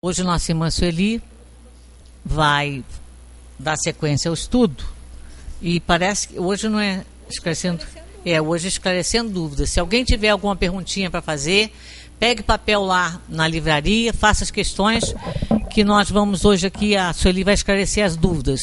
Hoje nossa irmã Sueli vai dar sequência ao estudo e parece que hoje não é esclarecendo, hoje esclarecendo dúvidas. Se alguém tiver alguma perguntinha para fazer, pegue papel lá na livraria, faça as questões que nós vamos hoje aqui, a Sueli vai esclarecer as dúvidas.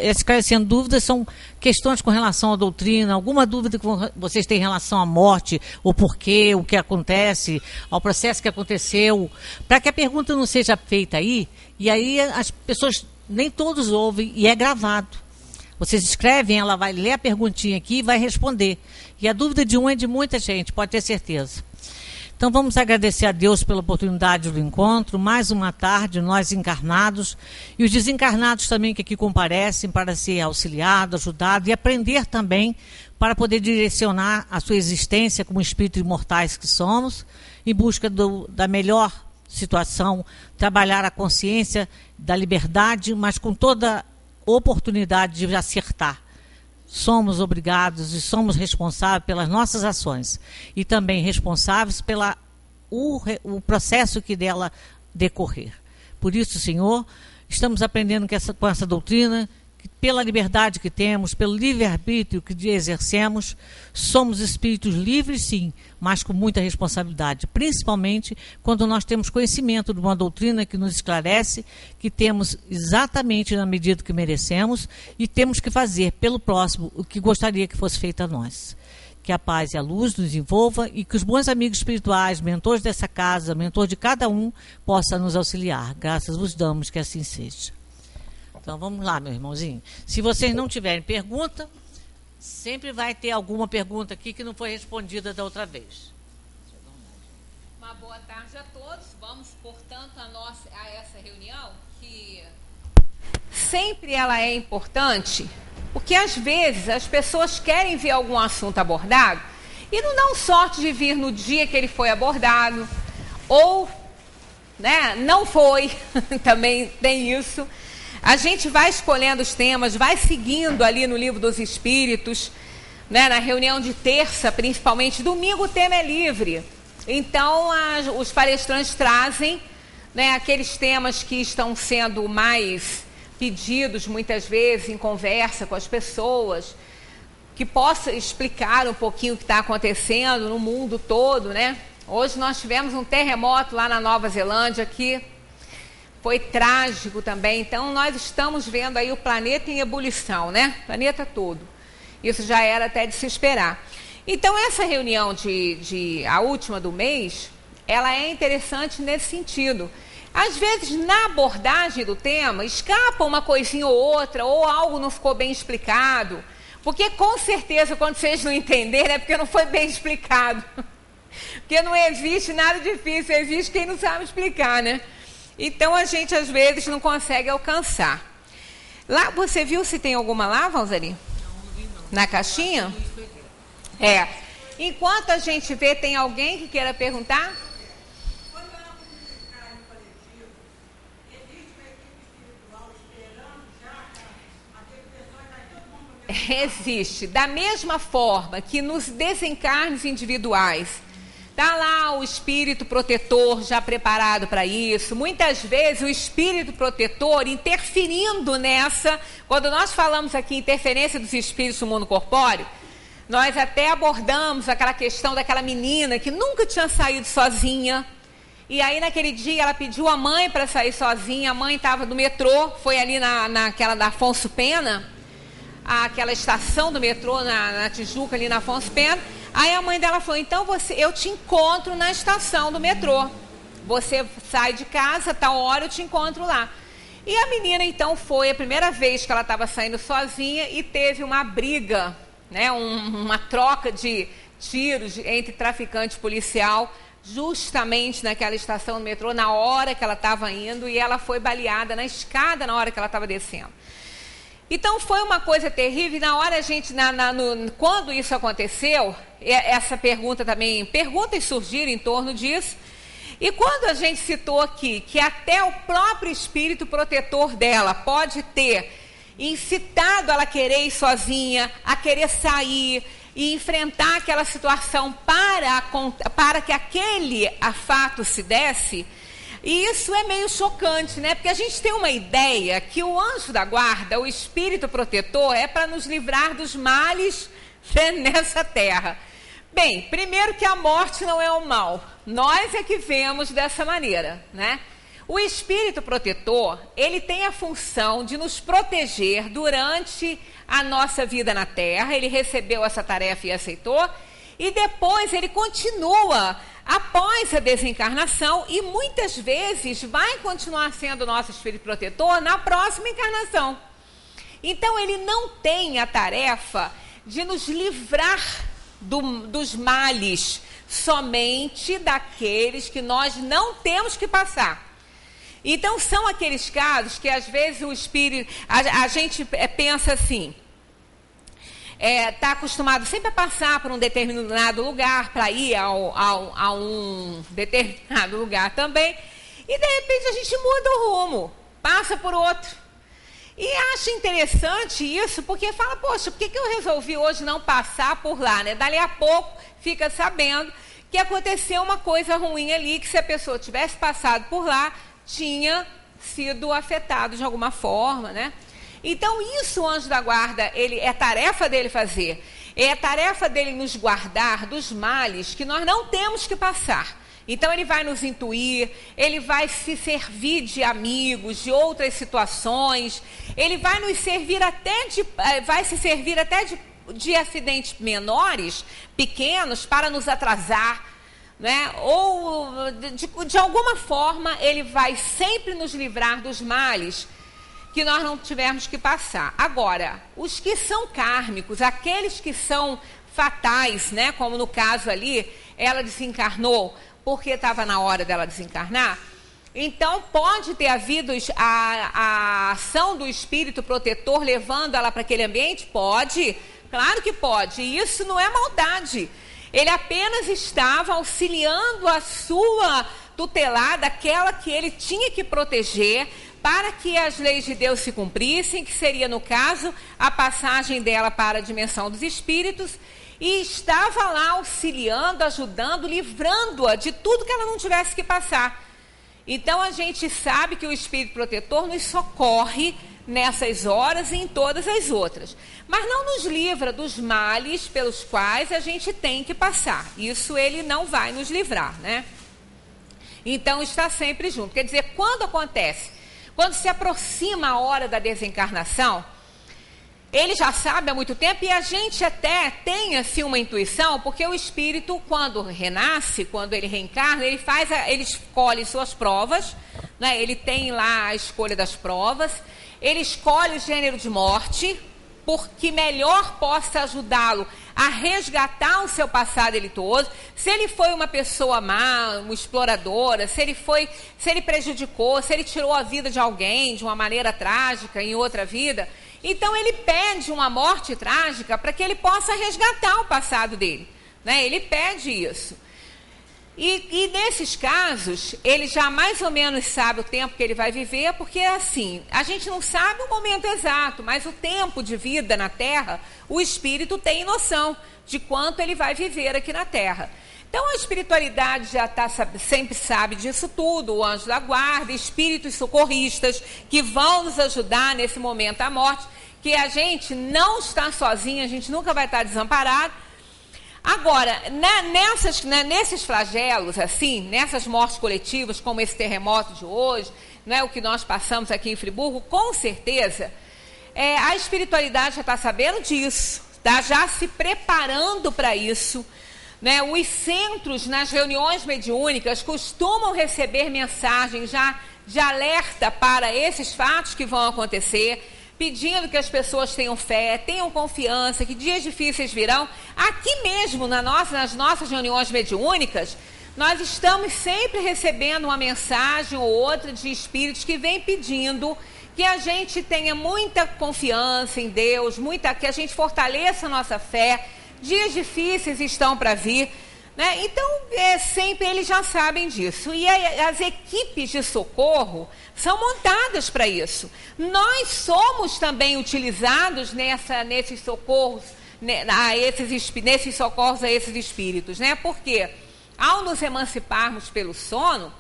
Esclarecendo dúvidas são questões com relação à doutrina, alguma dúvida que vocês têm em relação à morte, o porquê, o que acontece, ao processo que aconteceu, para que a pergunta não seja feita aí, e aí as pessoas, nem todos ouvem, e é gravado. Vocês escrevem, ela vai ler a perguntinha aqui e vai responder. E a dúvida de um é de muita gente, pode ter certeza. Então vamos agradecer a Deus pela oportunidade do encontro, mais uma tarde, nós encarnados e os desencarnados também que aqui comparecem para ser auxiliado, ajudado e aprender também para poder direcionar a sua existência como espíritos imortais que somos, em busca da melhor situação, trabalhar a consciência da liberdade, mas com toda oportunidade de acertar. Somos obrigados e somos responsáveis pelas nossas ações e também responsáveis pelo processo que dela decorrer. Por isso, Senhor, estamos aprendendo com essa doutrina, que pela liberdade que temos, pelo livre-arbítrio que exercemos, somos espíritos livres, sim, mas com muita responsabilidade, principalmente quando nós temos conhecimento de uma doutrina que nos esclarece, que temos exatamente na medida que merecemos e temos que fazer pelo próximo o que gostaria que fosse feito a nós. Que a paz e a luz nos envolva e que os bons amigos espirituais, mentores dessa casa, mentor de cada um, possam nos auxiliar. Graças vos damos que assim seja. Então vamos lá, meu irmãozinho. Se vocês não tiverem pergunta, sempre vai ter alguma pergunta aqui que não foi respondida da outra vez. Uma boa tarde a todos. Vamos, portanto, a essa reunião, que sempre ela é importante, porque às vezes as pessoas querem ver algum assunto abordado e não dão sorte de vir no dia que ele foi abordado, ou não foi, também tem isso. A gente vai escolhendo os temas, vai seguindo ali no Livro dos Espíritos, na reunião de terça, principalmente. Domingo o tema é livre. Então, os palestrantes trazem aqueles temas que estão sendo mais pedidos, muitas vezes, em conversa com as pessoas, que possa explicar um pouquinho o que está acontecendo no mundo todo, Hoje nós tivemos um terremoto lá na Nova Zelândia, que foi trágico também. Então, nós estamos vendo aí o planeta em ebulição, O planeta todo. Isso já era até de se esperar. Então, essa reunião a última do mês, ela é interessante nesse sentido. Às vezes, na abordagem do tema, escapa uma coisinha ou outra, ou algo não ficou bem explicado. Porque, com certeza, quando vocês não entenderem, é porque não foi bem explicado. Porque não existe nada difícil, existe quem não sabe explicar, Então, a gente, às vezes, não consegue alcançar. Lá, você viu se tem alguma lá, Valzari? Não vi, não. Na caixinha? Enquanto a gente vê, tem alguém que queira perguntar? Existe. Da mesma forma que nos desencarnes individuais, está lá o espírito protetor já preparado para isso. Muitas vezes o espírito protetor interferindo nessa. Quando nós falamos aqui interferência dos espíritos no mundo corpóreo, nós até abordamos aquela questão daquela menina que nunca tinha saído sozinha. E aí naquele dia ela pediu a mãe para sair sozinha. A mãe estava no metrô, foi ali naquela da Afonso Pena, aquela estação do metrô na Tijuca, ali na Afonso Pena. Aí a mãe dela falou, então eu te encontro na estação do metrô. Você sai de casa, tal hora eu te encontro lá. E a menina então foi a primeira vez que ela estava saindo sozinha e teve uma briga, uma troca de tiros entre traficante e policial, justamente naquela estação do metrô, na hora que ela estava indo, e ela foi baleada na escada na hora que ela estava descendo. Então, foi uma coisa terrível. E na hora a gente, quando isso aconteceu, essa pergunta também, perguntas surgiram em torno disso. E quando a gente citou aqui que até o próprio espírito protetor dela pode ter incitado ela a querer ir sozinha, a querer sair e enfrentar aquela situação para que aquele fato se desse, E isso é meio chocante, né? Porque a gente tem uma ideia que o anjo da guarda, o espírito protetor, é para nos livrar dos males nessa terra. Bem, primeiro que a morte não é o mal. Nós é que vemos dessa maneira, né? O espírito protetor, ele tem a função de nos proteger durante a nossa vida na terra. Ele recebeu essa tarefa e aceitou. E depois ele continua após a desencarnação e muitas vezes vai continuar sendo nosso espírito protetor na próxima encarnação. Então ele não tem a tarefa de nos livrar dos males, somente daqueles que nós não temos que passar. Então são aqueles casos que às vezes o espírito, a gente pensa assim, está acostumado sempre a passar por um determinado lugar, para ir a um determinado lugar também, e de repente a gente muda o rumo, passa por outro. E acho interessante isso, porque fala, poxa, por que eu resolvi hoje não passar por lá, né? Dali a pouco fica sabendo que aconteceu uma coisa ruim ali, que se a pessoa tivesse passado por lá, tinha sido afetado de alguma forma, né? Então, isso o anjo da guarda, é tarefa dele fazer. É tarefa dele nos guardar dos males que nós não temos que passar. Então, ele vai nos intuir, ele vai se servir de amigos, de outras situações. Ele vai nos servir até de acidentes menores, pequenos, para nos atrasar, né? Ou, de alguma forma, ele vai sempre nos livrar dos males que nós não tivermos que passar. Agora, os que são kármicos, aqueles que são fatais, né? Como no caso ali, ela desencarnou porque estava na hora dela desencarnar. Então, pode ter havido a ação do espírito protetor levando ela para aquele ambiente? Pode, claro que pode. E isso não é maldade. Ele apenas estava auxiliando a sua tutelada, aquela que ele tinha que proteger, para que as leis de Deus se cumprissem, que seria, no caso, a passagem dela para a dimensão dos espíritos, e estava lá auxiliando, ajudando, livrando-a de tudo que ela não tivesse que passar. Então, a gente sabe que o espírito protetor nos socorre nessas horas e em todas as outras, mas não nos livra dos males pelos quais a gente tem que passar. Isso ele não vai nos livrar, né? Então, está sempre junto. Quer dizer, quando acontece? Quando se aproxima a hora da desencarnação, ele já sabe há muito tempo, e a gente até tem assim uma intuição, porque o espírito, quando renasce, quando ele reencarna, ele escolhe suas provas, né? Ele tem lá a escolha das provas, ele escolhe o gênero de morte, porque melhor possa ajudá-lo a resgatar o seu passado delituoso. Se ele foi uma pessoa má, uma exploradora, se ele prejudicou, se ele tirou a vida de alguém de uma maneira trágica em outra vida, então ele pede uma morte trágica para que ele possa resgatar o passado dele, né? Ele pede isso. E nesses casos, ele já mais ou menos sabe o tempo que ele vai viver, porque assim, a gente não sabe o momento exato, mas o tempo de vida na Terra, o espírito tem noção de quanto ele vai viver aqui na Terra. Então a espiritualidade já sempre sabe disso tudo, o anjo da guarda, espíritos socorristas que vão nos ajudar nesse momento da morte, que a gente não está sozinho, a gente nunca vai estar desamparado. Agora, nesses flagelos, assim, nessas mortes coletivas, como esse terremoto de hoje, né, o que nós passamos aqui em Friburgo, com certeza, a espiritualidade já está sabendo disso, está já se preparando para isso, né? Os centros, nas reuniões mediúnicas, costumam receber mensagens já de alerta para esses fatos que vão acontecer, pedindo que as pessoas tenham fé, tenham confiança, que dias difíceis virão. Aqui mesmo, nas nossas reuniões mediúnicas, nós estamos sempre recebendo uma mensagem ou outra de espíritos que vêm pedindo que a gente tenha muita confiança em Deus, que a gente fortaleça a nossa fé. Dias difíceis estão para vir, né? Então, sempre eles já sabem disso. E as equipes de socorro são montadas para isso. Nós somos também utilizados nesses socorros, nesses socorros a esses espíritos, né? Porque ao nos emanciparmos pelo sono,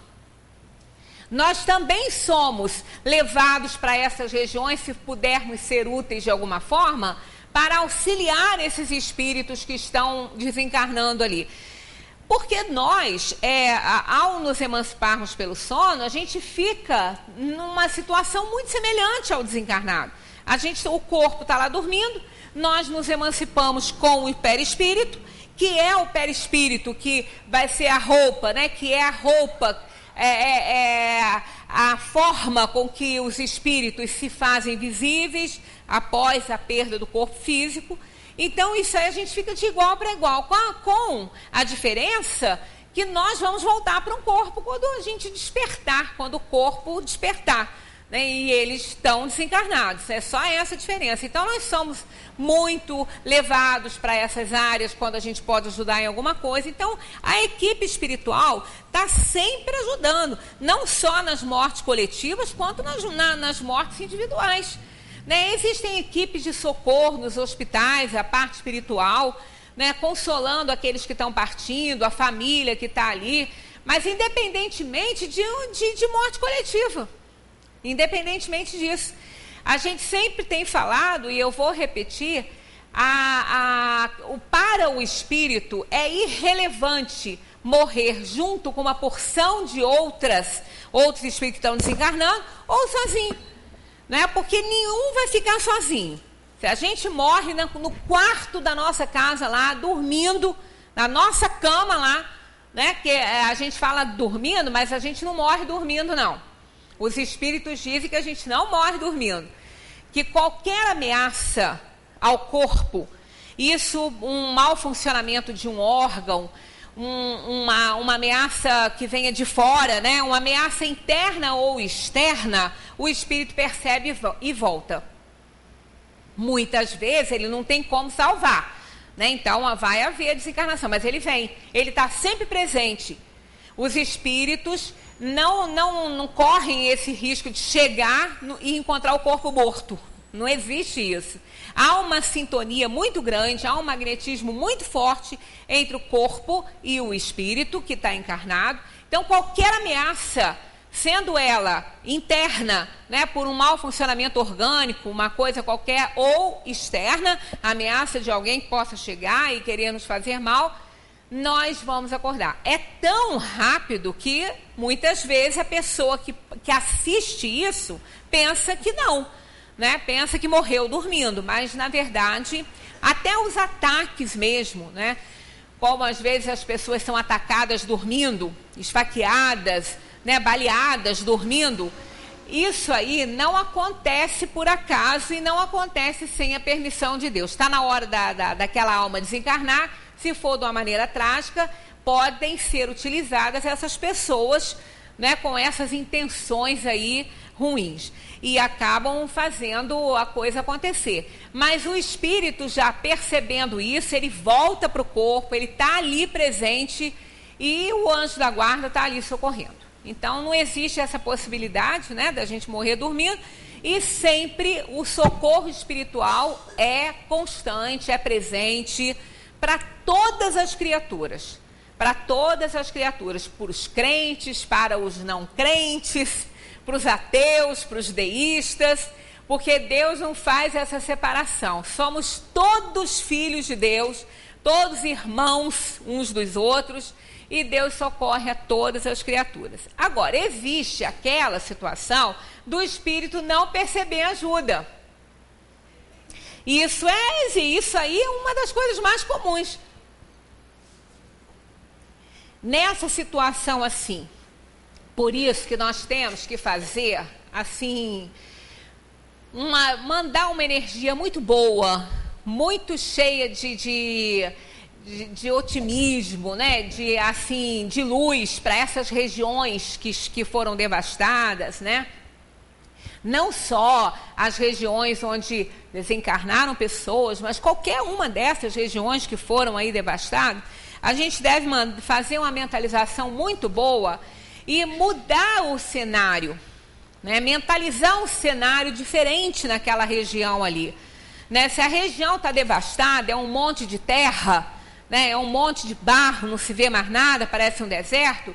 nós também somos levados para essas regiões, se pudermos ser úteis de alguma forma, para auxiliar esses espíritos que estão desencarnando ali. Porque nós, ao nos emanciparmos pelo sono, a gente fica numa situação muito semelhante ao desencarnado. O corpo está lá dormindo, nós nos emancipamos com o perispírito, que é o perispírito que vai ser a roupa, né? Que é a roupa, a forma com que os espíritos se fazem visíveis após a perda do corpo físico. Então, isso aí a gente fica de igual para igual, com a diferença que nós vamos voltar para um corpo quando a gente despertar, quando o corpo despertar, né? E eles estão desencarnados, é só essa diferença. Então, nós somos muito levados para essas áreas quando a gente pode ajudar em alguma coisa. Então, a equipe espiritual está sempre ajudando, não só nas mortes coletivas, quanto nas mortes individuais. Né? Existem equipes de socorro nos hospitais, a parte espiritual, né? Consolando aqueles que estão partindo, a família que está ali, mas independentemente de morte coletiva, independentemente disso, a gente sempre tem falado, e eu vou repetir, para o espírito é irrelevante morrer junto com uma porção de outros espíritos que estão desencarnando ou sozinho. Né? Porque nenhum vai ficar sozinho. Se a gente morre no quarto da nossa casa lá, dormindo, na nossa cama lá, né? Que a gente fala dormindo, mas a gente não morre dormindo, não. Os espíritos dizem que a gente não morre dormindo. Que qualquer ameaça ao corpo, um mau funcionamento de um órgão, uma ameaça que venha de fora, né? Uma ameaça interna ou externa, o espírito percebe e volta. Muitas vezes ele não tem como salvar, né? Então vai haver desencarnação, mas ele vem, ele está sempre presente. Os espíritos não correm esse risco de chegar e encontrar o corpo morto. Não existe isso. Há uma sintonia muito grande, há um magnetismo muito forte entre o corpo e o espírito que está encarnado. Então, qualquer ameaça, sendo ela interna, né, por um mau funcionamento orgânico, uma coisa qualquer, ou externa, ameaça de alguém que possa chegar e querer nos fazer mal, nós vamos acordar. É tão rápido que, muitas vezes, a pessoa que assiste isso pensa que não. Né? Pensa que morreu dormindo, mas na verdade até os ataques mesmo, né? Como às vezes as pessoas são atacadas dormindo, esfaqueadas, né? Baleadas dormindo, isso aí não acontece por acaso e não acontece sem a permissão de Deus. Está na hora daquela alma desencarnar, se for de uma maneira trágica, podem ser utilizadas essas pessoas, né? Com essas intenções aí ruins. E acabam fazendo a coisa acontecer. Mas o espírito, já percebendo isso, ele volta para o corpo, ele está ali presente e o anjo da guarda está ali socorrendo. Então não existe essa possibilidade, né, da gente morrer dormindo, e sempre o socorro espiritual é constante, é presente para todas as criaturas. Para todas as criaturas, para os crentes, para os não crentes, para os ateus, para os deístas, porque Deus não faz essa separação. Somos todos filhos de Deus, todos irmãos uns dos outros, e Deus socorre a todas as criaturas. Agora, existe aquela situação do espírito não perceber ajuda. Isso aí é uma das coisas mais comuns. Nessa situação assim, por isso que nós temos que fazer, assim, mandar uma energia muito boa, muito cheia de otimismo, né? De luz para essas regiões que foram devastadas, né? Não só as regiões onde desencarnaram pessoas, mas qualquer uma dessas regiões que foram aí devastadas, a gente deve fazer uma mentalização muito boa e mudar o cenário, né? Mentalizar um cenário diferente naquela região ali, né? Se a região está devastada, é um monte de terra, né? É um monte de barro, não se vê mais nada, parece um deserto.